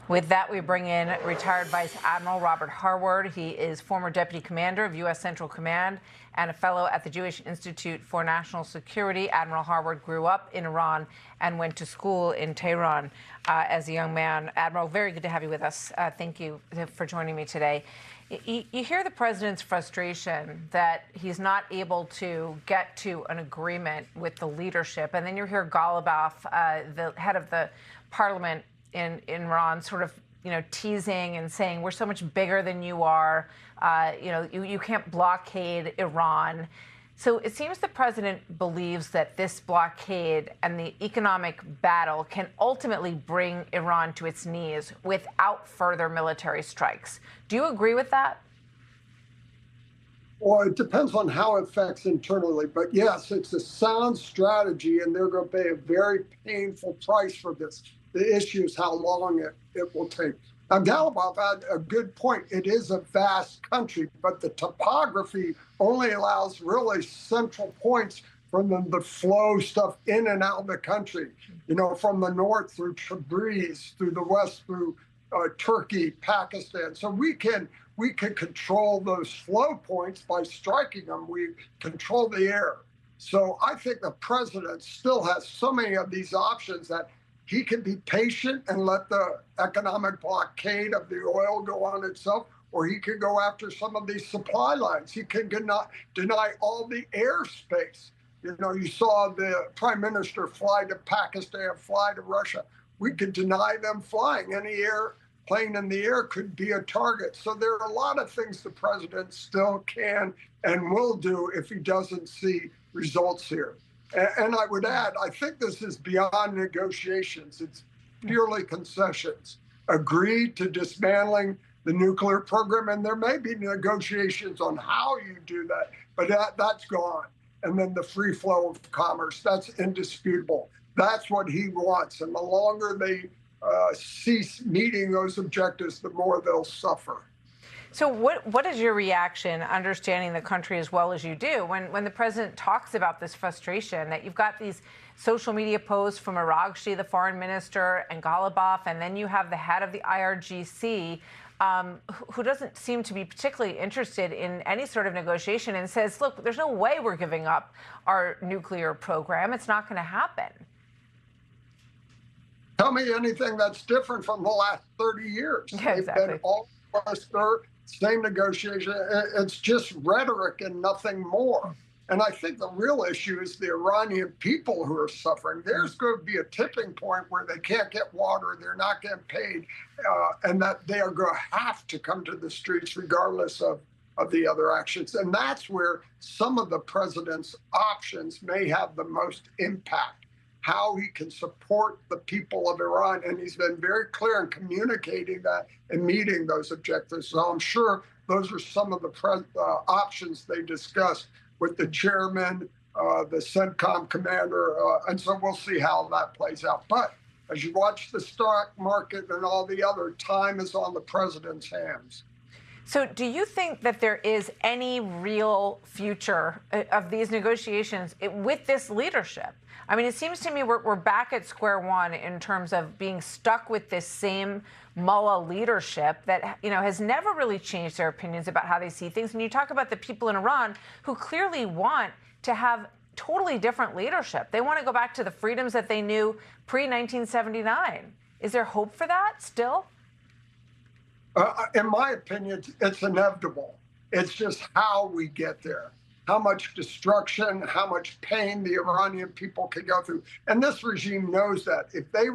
With that, we bring in retired Vice Admiral Robert Harward. He is former Deputy Commander of U.S. Central Command and a fellow at the Jewish Institute for National Security. Admiral Harward grew up in Iran and went to school in Tehran as a young man. Admiral, very good to have you with us. Thank you for joining me today. You hear the president's frustration that he's not able to get to an agreement with the leadership. And then you hear Gallup, the head of the parliament in Iran, sort of, teasing and saying, we're so much bigger than you are. You can't blockade Iran. So it seems the president believes that this blockade and the economic battle can ultimately bring Iran to its knees without further military strikes. Do you agree with that? Well, it depends on how it affects internally. But yes, it's a sound strategy, and they're going to pay a very painful price for this. The issue is how long it will take. Now, Gallup had a good point. It is a vast country, but the topography only allows really central points from them to flow stuff in and out of the country. From the north through Tabriz, through the west through Turkey, Pakistan. So we can control those flow points by striking them. We control the air. So I think the president still has so many of these options that he can be patient and let the economic blockade of the oil go on itself, or he can go after some of these supply lines. He can deny all the airspace. You saw the prime minister fly to Pakistan, fly to Russia. We could deny them flying. Any airplane in the air could be a target. So there are a lot of things the president still can and will do if he doesn't see results here. And I would add, I think this is beyond negotiations. It's purely concessions. Agree to dismantling the nuclear program, and there may be negotiations on how you do that, but that's gone. And then the free flow of commerce, that's indisputable. That's what he wants. And the longer they cease meeting those objectives, the more they'll suffer. So what is your reaction, understanding the country as well as you do, when the president talks about this frustration that you've got these social media posts from Araghchi, the foreign minister, and Gallup, and then you have the head of the IRGC, who doesn't seem to be particularly interested in any sort of negotiation and says, look, there's no way we're giving up our nuclear program. It's not going to happen. Tell me anything that's different from the last 30 years. Yeah, exactly. They've been all same negotiation. It's just rhetoric and nothing more. And I think the real issue is the Iranian people who are suffering. There's going to be a tipping point where they can't get water, they're not getting paid, and that they are going to have to come to the streets regardless of the other actions. And that's where some of the president's options may have the most impact. How he can support the people of Iran. And he's been very clear in communicating that and meeting those objectives. So I'm sure those are some of the options they discussed with the chairman, the CENTCOM commander. And so we'll see how that plays out. But as you watch the stock market and all the other, time is on the president's hands. So do you think that there is any real future of these negotiations with this leadership? I mean, it seems to me we're back at square one in terms of being stuck with this same mullah leadership that, has never really changed their opinions about how they see things. And you talk about the people in Iran who clearly want to have totally different leadership. They want to go back to the freedoms that they knew pre-1979. Is there hope for that still? In my opinion, it's inevitable. It's just how we get there. How much destruction, how much pain the Iranian people can go through. And this regime knows that. If they